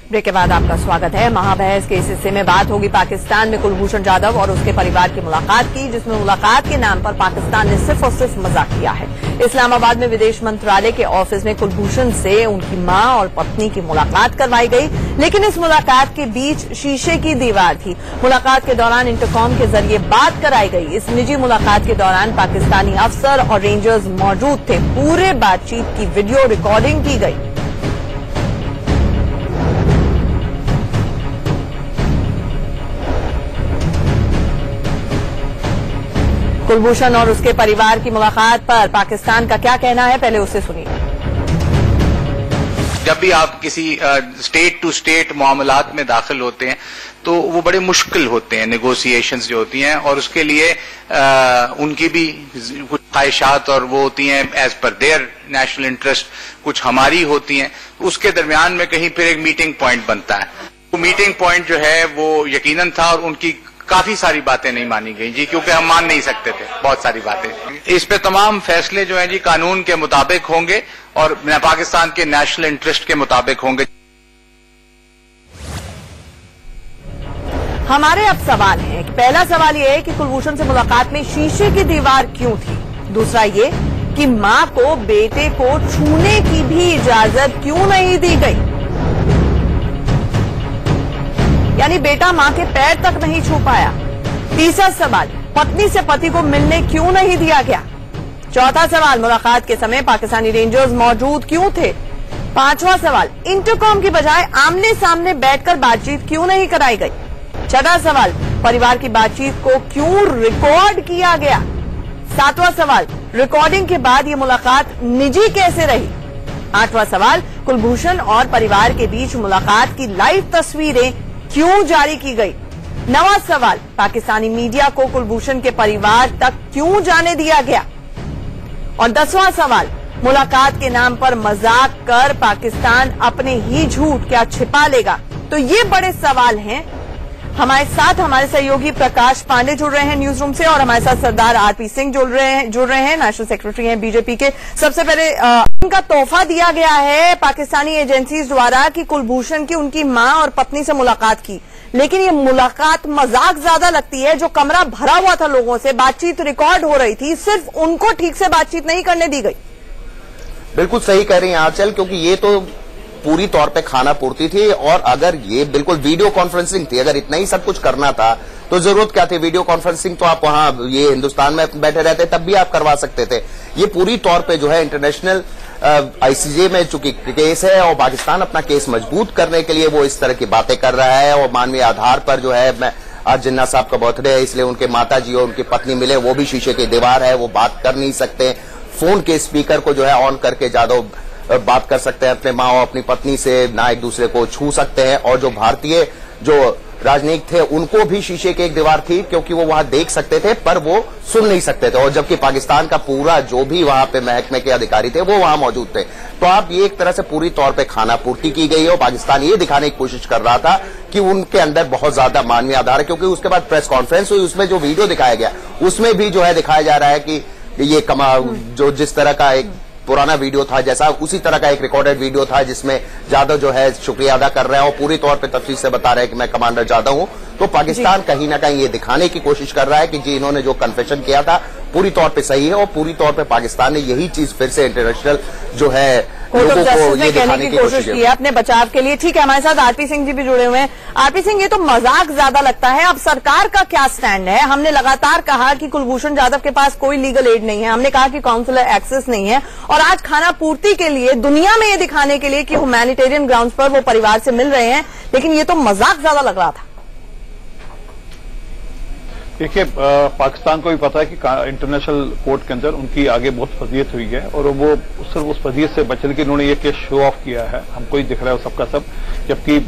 Break के बाद आपका स्वागत है। महाबहस के इस हिस्से में बात होगी पाकिस्तान में कुलभूषण जाधव और उसके परिवार की मुलाकात की, जिसमें मुलाकात के नाम पर पाकिस्तान ने सिर्फ और सिर्फ मजाक किया है। इस्लामाबाद में विदेश मंत्रालय के ऑफिस में कुलभूषण से उनकी मां और पत्नी की मुलाकात करवाई गई, लेकिन इस मुलाकात के बीच शीशे की दीवार थी। मुलाकात के दौरान इंटरकॉम के जरिए बात कराई गई। इस निजी मुलाकात के दौरान पाकिस्तानी अफसर और रेंजर्स मौजूद थे। पूरे बातचीत की वीडियो रिकॉर्डिंग की गई। कुलभूषण और उसके परिवार की मुलाकात पर पाकिस्तान का क्या कहना है, पहले उससे सुनिए। जब भी आप किसी स्टेट टू स्टेट मामलात में दाखिल होते हैं तो वो बड़े मुश्किल होते हैं, नेगोशिएशंस जो होती हैं, और उसके लिए उनकी भी कुछ ख्वाहिशात और वो होती हैं as per there national interest, कुछ हमारी होती हैं। उसके दरमियान में कहीं फिर एक मीटिंग पॉइंट बनता है। वो मीटिंग पॉइंट जो है वो यकीनन था, और उनकी काफी सारी बातें नहीं मानी गई जी, क्योंकि हम मान नहीं सकते थे बहुत सारी बातें। इस पे तमाम फैसले जो हैं जी कानून के मुताबिक होंगे और पाकिस्तान के नेशनल इंटरेस्ट के मुताबिक होंगे। हमारे अब सवाल है कि पहला सवाल यह है कि कुलभूषण से मुलाकात में शीशे की दीवार क्यों थी। दूसरा ये कि मां को बेटे को छूने की भी इजाजत क्यों नहीं दी गई, यानी बेटा मां के पैर तक नहीं छू पाया। तीसरा सवाल, पत्नी से पति को मिलने क्यों नहीं दिया गया। चौथा सवाल, मुलाकात के समय पाकिस्तानी रेंजर्स मौजूद क्यों थे। पांचवा सवाल, इंटरकॉम की बजाय आमने सामने बैठकर बातचीत क्यों नहीं कराई गई। छठा सवाल, परिवार की बातचीत को क्यों रिकॉर्ड किया गया। सातवां सवाल, रिकॉर्डिंग के बाद ये मुलाकात निजी कैसे रही। आठवां सवाल, कुलभूषण और परिवार के बीच मुलाकात की लाइव तस्वीरें क्यों जारी की गई। नवा सवाल, पाकिस्तानी मीडिया को कुलभूषण के परिवार तक क्यों जाने दिया गया। और 10वां सवाल, मुलाकात के नाम पर मजाक कर पाकिस्तान अपने ही झूठ क्या छिपा लेगा। तो ये बड़े सवाल हैं। हमारे साथ हमारे सहयोगी प्रकाश पांडे जुड़ रहे हैं न्यूज रूम से, और हमारे साथ सरदार आरपी सिंह जुड़ रहे हैं, नेशनल सेक्रेटरी हैं बीजेपी के। सबसे पहले इनका तोहफा दिया गया है पाकिस्तानी एजेंसीज द्वारा कि कुलभूषण की उनकी मां और पत्नी से मुलाकात की, लेकिन ये मुलाकात मजाक ज्यादा लगती है। जो कमरा भरा हुआ था लोगों से, बातचीत रिकॉर्ड हो रही थी, सिर्फ उनको ठीक से बातचीत नहीं करने दी गई। बिल्कुल सही कह रही हैं आंचल, क्योंकि ये तो पूरी तौर पे खाना पूर्ति थी, और अगर ये बिल्कुल वीडियो कॉन्फ्रेंसिंग थी, अगर इतना ही सब कुछ करना था तो जरूरत क्या थी। वीडियो कॉन्फ्रेंसिंग तो आप वहां ये हिंदुस्तान में बैठे रहते तब भी आप करवा सकते थे। ये पूरी तौर पे जो है इंटरनेशनल आईसीजे में चूंकि केस है, और पाकिस्तान अपना केस मजबूत करने के लिए वो इस तरह की बातें कर रहा है। और मानवीय आधार पर जो है, मैं आज जिन्ना साहब का बर्थडे है, इसलिए उनके माता जी और उनकी पत्नी मिले, वो भी शीशे की दीवार है, वो बात कर नहीं सकते। फोन के स्पीकर को जो है ऑन करके जाधव बात कर सकते हैं अपने मां और अपनी पत्नी से, ना एक दूसरे को छू सकते हैं। और जो भारतीय जो राजनीतिक थे उनको भी शीशे की एक दीवार थी, क्योंकि वो वहां देख सकते थे पर वो सुन नहीं सकते थे। और जबकि पाकिस्तान का पूरा जो भी वहां पे महकमे के अधिकारी थे वो वहां मौजूद थे। तो आप ये एक तरह से पूरी तौर पे खाना पूर्ति की गई है, और पाकिस्तान ये दिखाने की कोशिश कर रहा था कि उनके अंदर बहुत ज्यादा मानवीय आधार है। क्योंकि उसके बाद प्रेस कॉन्फ्रेंस हुई, उसमें जो वीडियो दिखाया गया उसमें भी जो है दिखाया जा रहा है कि ये जो जिस तरह का एक पुराना वीडियो था, जैसा उसी तरह का एक रिकॉर्डेड वीडियो था जिसमें जाधव जो है शुक्रिया अदा कर रहे हैं और पूरी तौर पे तफसील से बता रहे हैं कि मैं कमांडर जाधव हूं। तो पाकिस्तान कहीं ना कहीं ये दिखाने की कोशिश कर रहा है कि जी इन्होंने जो कन्फेशन किया था पूरी तौर पे सही है, और पूरी तौर पे पाकिस्तान ने यही चीज फिर से इंटरनेशनल जो है लोगों को ये दिखाने की कोशिश की है अपने बचाव के लिए। ठीक है, हमारे साथ आरपी सिंह जी भी जुड़े हुए हैं। आरपी सिंह, ये तो मजाक ज्यादा लगता है, अब सरकार का क्या स्टैंड है। हमने लगातार कहा कि कुलभूषण जाधव के पास कोई लीगल एड नहीं है, हमने कहा कि काउंसलर एक्सेस नहीं है, और आज खाना पूर्ति के लिए दुनिया में ये दिखाने के लिए कि ह्यूमैनिटेरियन ग्राउंड्स पर वो परिवार से मिल रहे हैं, लेकिन ये तो मजाक ज्यादा लग रहा था। देखिए, पाकिस्तान को भी पता है कि इंटरनेशनल कोर्ट के अंदर उनकी आगे बहुत फजीयत हुई है, और वो सिर्फ उस फजीयत से बचने के उन्होंने ये केस शो ऑफ किया है। हमको ही दिख रहा है सबका सब। जबकि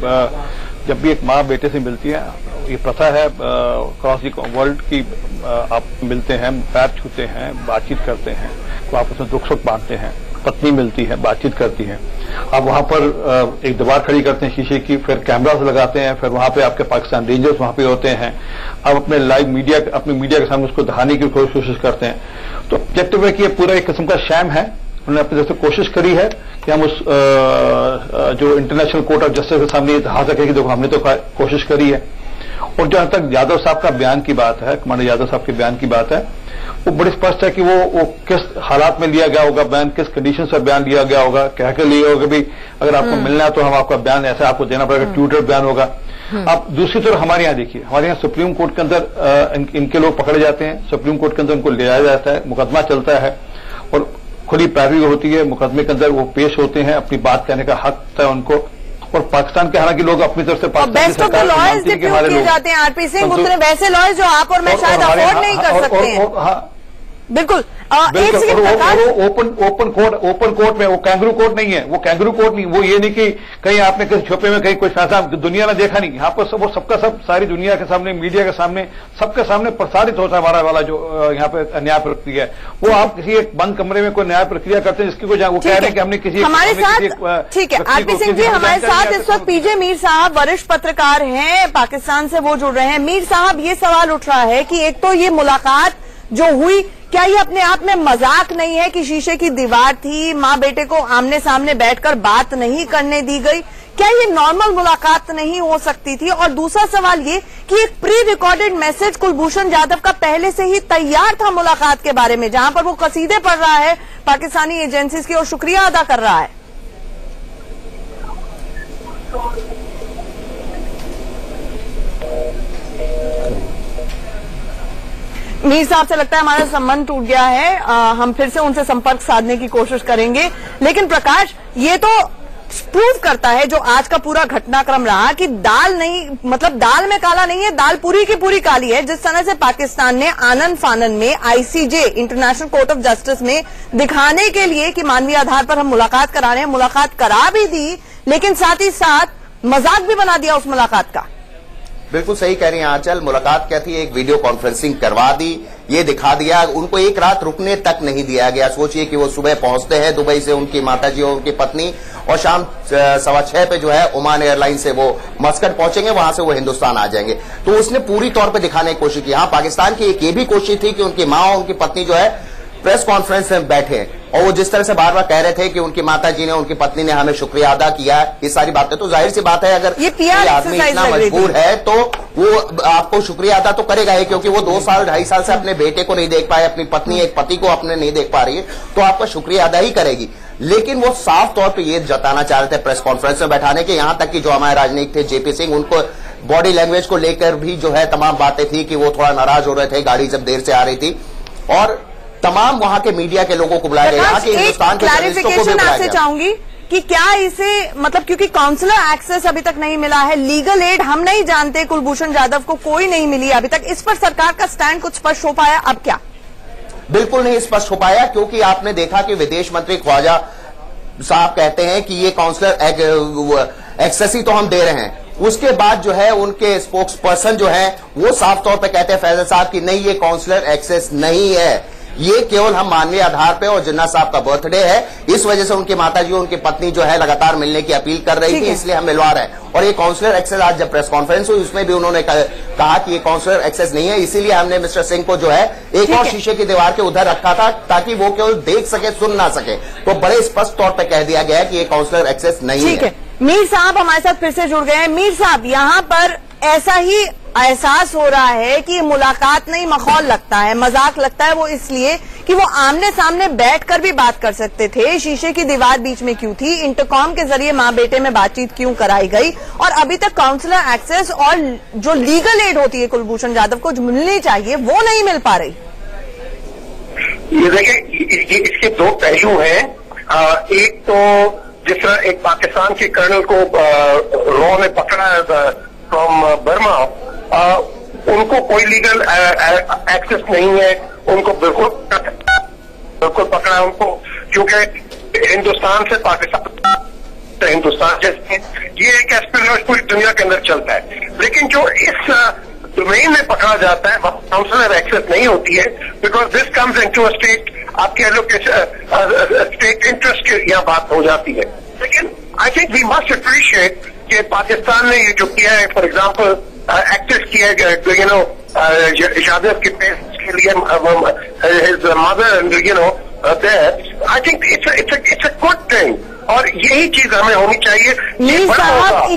जब भी एक माँ बेटे से मिलती है, ये प्रथा है क्रॉस द वर्ल्ड की, आप मिलते हैं, पैर छूते हैं, बातचीत करते हैं, तो आप उसमें दुख सुख बांटते हैं। पत्नी मिलती है, बातचीत करती है, आप वहां पर एक दीवार खड़ी करते हैं शीशे की, फिर कैमरास लगाते हैं, फिर वहां पे आपके पाकिस्तान रेंजर्स वहां पे होते हैं, आप अपने लाइव मीडिया, अपने मीडिया के सामने उसको दिखाने की कोशिश करते हैं। तो ऑब्जेक्टिव है कि ये पूरा एक किस्म का शैम है, उन्होंने अपनी तरफ से कोशिश करी है कि हम उस जो इंटरनेशनल कोर्ट ऑफ जस्टिस के सामने ये दिखा सके कि देखो हमने तो कोशिश करी है। और जहां तक यादव साहब का बयान की बात है, कमांडर यादव साहब के बयान की बात है, वो बड़ी स्पष्ट है कि वो किस हालात में लिया गया होगा बयान, किस कंडीशन पर बयान लिया गया होगा, कह के लिया होगा भी अगर आपको मिलना है तो हम आपका बयान ऐसा आपको देना पड़ेगा, ट्यूटर बयान होगा। आप दूसरी तरफ हमारे यहाँ देखिए, हमारे यहाँ सुप्रीम कोर्ट के अंदर इनके लोग पकड़े जाते हैं, सुप्रीम कोर्ट के अंदर उनको ले जाया जाता है, मुकदमा चलता है और खुली पैरवी होती है, मुकदमे के अंदर वो पेश होते हैं, अपनी बात कहने का हक है उनको। और पाकिस्तान के हालांकि लोग अपनी तरफ से best of the lawyers depute किए जाते हैं आरपी सिंह, उतने वैसे लॉयर्स जो आप और मैं शायद अफोर्ड नहीं कर सकते हैं। बिल्कुल। ओपन कोर्ट में वो कैंगरू कोर्ट नहीं है, वो कैंगरू कोर्ट नहीं, वो ये नहीं कि कहीं आपने किसी छुपे में कहीं कोई फैसला दुनिया ने देखा नहीं, यहाँ पर वो सबका सब सारी दुनिया के सामने, मीडिया के सामने, सबके सामने प्रसारित होता है हमारा वाला जो यहाँ पे न्याय प्रक्रिया है। वो आप किसी एक बंद कमरे में कोई न्याय प्रक्रिया करते हैं जिसकी कोई वो कह रहे हैं कि हमने किसी हमारे साथ, ठीक है आरपी सिंह जी हमारे साथ इस वक्त पीजे मीर साहब वरिष्ठ पत्रकार हैं, पाकिस्तान से वो जुड़ रहे हैं। मीर साहब, ये सवाल उठ रहा है कि एक तो ये मुलाकात जो हुई, क्या ये अपने आप में मजाक नहीं है कि शीशे की दीवार थी, माँ बेटे को आमने सामने बैठकर बात नहीं करने दी गई, क्या ये नॉर्मल मुलाकात नहीं हो सकती थी? और दूसरा सवाल ये कि एक pre recorded message Kulbhushan Jadhav का पहले से ही तैयार था मुलाकात के बारे में, जहां पर वो कसीदे पढ़ रहा है पाकिस्तानी एजेंसीज की और शुक्रिया अदा कर रहा है। मीर साहब से लगता है हमारा संबंध टूट गया है, हम फिर से उनसे संपर्क साधने की कोशिश करेंगे। लेकिन प्रकाश, ये तो प्रूव करता है जो आज का पूरा घटनाक्रम रहा कि दाल नहीं, मतलब दाल में काला नहीं है, दाल पूरी की पूरी काली है। जिस तरह से पाकिस्तान ने आनन फानन में ICJ international court of justice में दिखाने के लिए कि मानवीय आधार पर हम मुलाकात करा रहे हैं, मुलाकात करा भी दी, लेकिन साथ ही साथ मजाक भी बना दिया उस मुलाकात का। बिल्कुल सही कह रही हैं आंचल, मुलाकात क्या थी, एक वीडियो कॉन्फ्रेंसिंग करवा दी, ये दिखा दिया, उनको एक रात रुकने तक नहीं दिया गया। सोचिए कि वो सुबह पहुंचते हैं दुबई से, उनकी माताजी और उनकी पत्नी, और शाम 6:15 पे जो है ओमान एयरलाइन से वो मस्कट पहुंचेंगे, वहां से वो हिंदुस्तान आ जाएंगे। तो उसने पूरी तौर पे दिखाने की कोशिश की। हाँ, पाकिस्तान की एक ये भी कोशिश थी कि उनकी माँ और उनकी पत्नी जो है प्रेस कॉन्फ्रेंस में बैठे, और वो जिस तरह से बार बार कह रहे थे कि उनकी माताजी ने, उनकी पत्नी ने हमें शुक्रिया अदा किया, ये सारी बातें, तो जाहिर सी बात है अगर ये आदमी इतना मजबूर है तो वो आपको शुक्रिया अदा तो करेगा ही, क्योंकि वो 2 साल 2.5 साल से अपने बेटे को नहीं देख पाए, अपनी पत्नी एक पति को अपने नहीं देख पा रही है, तो आपका शुक्रिया अदा ही करेगी। लेकिन वो साफ तौर पर ये जताना चाह रहे थे प्रेस कॉन्फ्रेंस में बैठाने के, यहां तक कि जो हमारे राजनीतिक थे जेपी सिंह, उनको बॉडी लैंग्वेज को लेकर भी जो है तमाम बातें थी कि वो थोड़ा नाराज हो रहे थे, गाड़ी जब देर से आ रही थी, और तमाम वहां के मीडिया के लोगों को बुलाया गया, यहाँ के हिंदुस्तान के जर्नलिस्टों को भी बुलाया गया। चाहूंगी कि क्या इसे, मतलब क्योंकि काउंसलर एक्सेस अभी तक नहीं मिला है, लीगल एड हम नहीं जानते, कुलभूषण जाधव को कोई नहीं मिली अभी तक, इस पर सरकार का स्टैंड कुछ स्पष्ट हो पाया? अब क्या? बिल्कुल नहीं स्पष्ट हो पाया, क्योंकि आपने देखा कि विदेश मंत्री ख्वाजा साहब कहते हैं कि ये काउंसलर एक्सेस ही तो हम दे रहे हैं, उसके बाद जो है उनके स्पोक्स पर्सन जो है वो साफ तौर पे कहते हैं फैजल साहब की नहीं, ये काउंसलर एक्सेस नहीं है, ये केवल हम मानवीय आधार पे, और जिन्ना साहब का बर्थडे है, इस वजह से उनकी माताजी और उनकी पत्नी जो है लगातार मिलने की अपील कर रही थी, इसलिए हम मिलवा रहे हैं। और ये काउंसलर एक्सेस, आज जब प्रेस कॉन्फ्रेंस हुई उसमें भी उन्होंने कहा कि ये काउंसलर एक्सेस नहीं है, इसीलिए हमने मिस्टर सिंह को जो है एक और शीशे की दीवार के उधर रखा था ताकि वो केवल देख सके, सुन ना सके। तो बड़े स्पष्ट तौर पर कह दिया गया है कि ये काउंसलर एक्सेस नहीं है। मीर साहब हमारे साथ फिर से जुड़ गए हैं। मीर साहब, यहाँ पर ऐसा ही एहसास हो रहा है कि मुलाकात नहीं, माहौल लगता है, मजाक लगता है, वो इसलिए कि वो आमने सामने बैठकर भी बात कर सकते थे, शीशे की दीवार बीच में क्यों थी, इंटरकॉम के जरिए माँ बेटे में बातचीत क्यों कराई गई, और अभी तक काउंसलर एक्सेस और जो लीगल एड होती है कुलभूषण जाधव को जो मिलनी चाहिए वो नहीं मिल पा रही। ये देखिए, इसके 2 पहलू हैं। एक तो जिस तरह एक पाकिस्तान के कर्नल को रॉ में पकड़ा फ्रॉम बर्मा, उनको कोई लीगल एक्सेस नहीं है, उनको बिल्कुल पकड़ा उनको, क्योंकि हिंदुस्तान से पाकिस्तान, हिंदुस्तान जैसे ये एक एस्पिरेशन पूरी दुनिया के अंदर चलता है। लेकिन जो इस डोमेन में पकड़ा जाता है वह काउंसलर एक्सेस नहीं होती है, because this comes into a state, आपके स्टेट इंटरेस्ट की यहाँ बात हो जाती है। लेकिन I think we must appreciate कि पाकिस्तान ने ये जो किया है, फॉर एग्जाम्पल एक्सेस किया गया, यादव के पेरेंट्स के लिए, his mother, I think it's a good thing, और यही चीज हमें होनी चाहिए। मीर साहब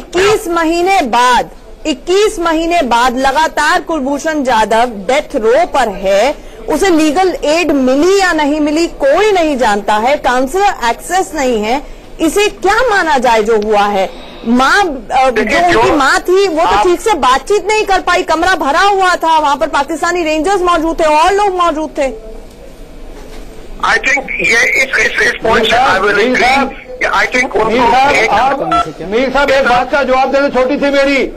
21 महीने बाद लगातार कुलभूषण जाधव डेथ रो पर है। उसे लीगल एड मिली या नहीं मिली कोई नहीं जानता है, काउंसलर एक्सेस नहीं है। इसे क्या माना जाए जो हुआ है? माँ जो उनकी माँ थी वो तो ठीक से बातचीत नहीं कर पाई, कमरा भरा हुआ था, वहां पर पाकिस्तानी रेंजर्स मौजूद थे और लोग मौजूद थे। आई थिंक ये इस पॉइंट से आई थिंक मीर साहब एक बात का जवाब देना छोटी सी मेरी।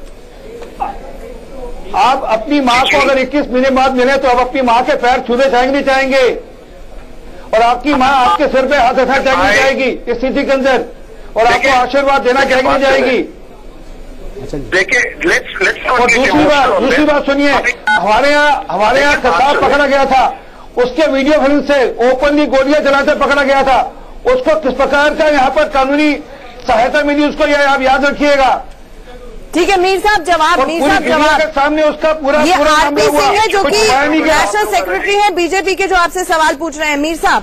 आप अपनी माँ को अगर 21 महीने बाद मिले तो आप अपनी माँ के पैर छूने चाहेंगे नहीं चाहेंगे? और आपकी माँ आपके सिर पे हाथ रखना चाहेंगे जाएगी इस स्थिति के अंदर, और आपको आशीर्वाद देना चाहेंगे नहीं जाएगी? देखिए और दूसरी बात सुनिए, हमारे यहाँ खिताब पकड़ा गया था, उसके वीडियो फिल्म से ओपनली गोलियां चलाते पकड़ा गया था। उसको किस प्रकार का यहाँ पर कानूनी सहायता मिली उसको ये आप याद रखिएगा। ठीक है मीर साहब जवाब के सामने उसका पूरा ये आरपी सिंह है जो कि नेशनल सेक्रेटरी है बीजेपी के, जो आपसे सवाल पूछ रहे हैं। मीर साहब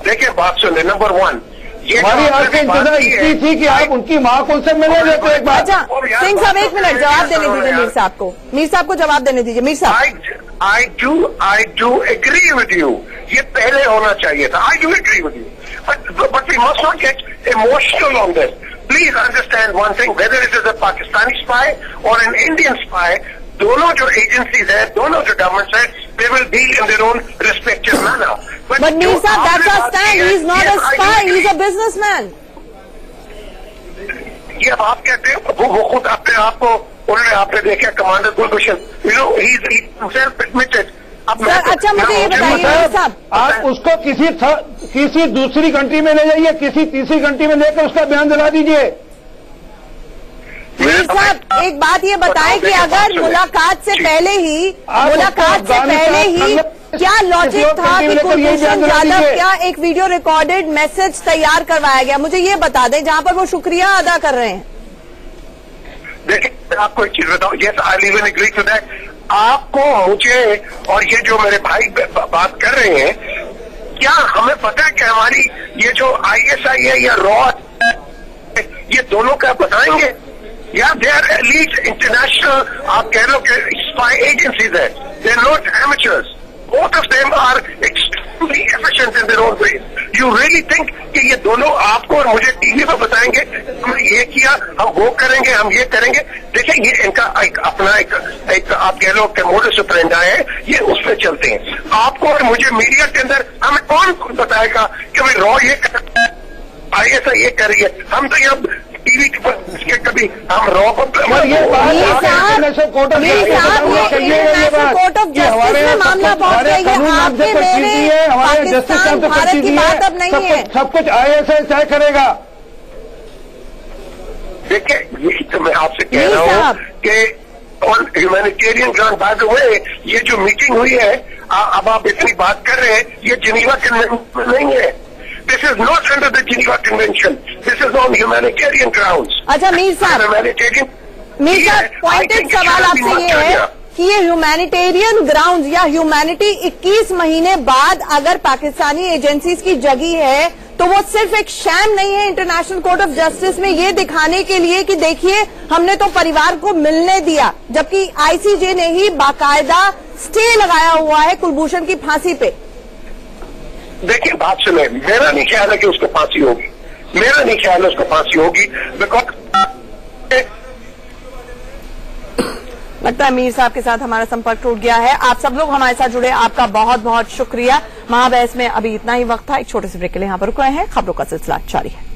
देखिए बात सुनिए, नंबर 1 हमारी आपकी इंतजार इतनी थी कि आप उनकी माँ को उनसे मिले देते एक बार। अच्छा सिंह साहब 1 मिनट जवाब देने दीजिए मीर साहब को, जवाब देने दीजिए। मीर साहब I do agree with you. ये पहले होना चाहिए था। I do agree with you. But we must not get emotional on this. Please understand one thing, whether it is a Pakistani spy or an Indian spy, दोनों जो agencies है, दोनों जो गवर्नमेंट है, they will deal in their own respective manner. But Mir Saab, that's our stand. He is not a spy. He is a businessman. ये आप कहते हैं, वो खुद अपने आप को उन्होंने आपने देखा commander Kulbhushan, he himself admitted. Sir अच्छा मुझे ये बताइए साहब, आप उसको किसी दूसरी कंट्री में ले जाइए, किसी तीसरी कंट्री में लेकर उसका बयान दिला दीजिए। मीर साहब एक बात ये बताएं कि अगर मुलाकात से पहले ही क्या लॉजिक था कि कुलभूषण जाधव क्या एक वीडियो रिकॉर्डेड मैसेज तैयार करवाया गया? मुझे ये बता दें जहां पर वो शुक्रिया अदा कर रहे हैं। देखिए आपको एक चीज बताऊं, yes I live in agree to that. आपको, मुझे और ये जो मेरे भाई बात कर रहे हैं, क्या हमें पता है कि हमारी ये जो ISI है या रॉ, ये दोनों क्या बताएंगे? या दे आर एलीट इंटरनेशनल, आप कह लो कि स्पाई एजेंसीज है, they are not amateurs, both of them are extremely efficient in their own ways. You really think कि ये दोनों आपको और मुझे टीवी पर बताएंगे हमने ये किया, हम वो करेंगे, हम ये करेंगे? देखिए ये इनका अपना एक आप कह लो कि मोडस ऑपरेंडी है, ये उस पर चलते हैं। आपको और मुझे मीडिया के अंदर हमें कौन बताएगा कि भाई रॉ ये ISI ये कर रही है? हम तो यहाँ टीवी के कभी हम रॉ को कोर्ट ऑफ जस्टिस में मामला पहुंच गया है, आपके मेरे पाकिस्तान भारत की बात अब नहीं है, सब कुछ ISI तय करेगा। देखिए यही तो मैं आपसे कह रहा हूँ कि on humanitarian ground, by the way ये जो मीटिंग हुई है, अब आप इतनी बात कर रहे हैं, ये जिनीवा कन्वेंशन नहीं है। This is not under the Geneva Convention. This is on humanitarian grounds. अच्छा मीर साहब पॉइंटेड सवाल आपसे ये है कि ये ह्यूमैनिटेरियन ग्राउंड या ह्यूमैनिटी 21 महीने बाद अगर पाकिस्तानी एजेंसीज की जगी है तो वो सिर्फ एक शैम नहीं है इंटरनेशनल कोर्ट ऑफ जस्टिस में ये दिखाने के लिए कि देखिए हमने तो परिवार को मिलने दिया, जबकि ICJ ने ही बाकायदा स्टे लगाया हुआ है कुलभूषण की फांसी पे। देखिए बात सुने, मेरा नहीं ख्याल है कि उसको फांसी होगी, मेरा नहीं ख्याल है उसको फांसी होगी, बिकॉज लगता है मीर साहब के साथ हमारा संपर्क टूट गया है। आप सब लोग हमारे साथ जुड़े, आपका बहुत बहुत शुक्रिया। महाबहस में अभी इतना ही वक्त था, एक छोटे से ब्रेक के लिए यहाँ पर रुक रहे हैं, खबरों का सिलसिला जारी है।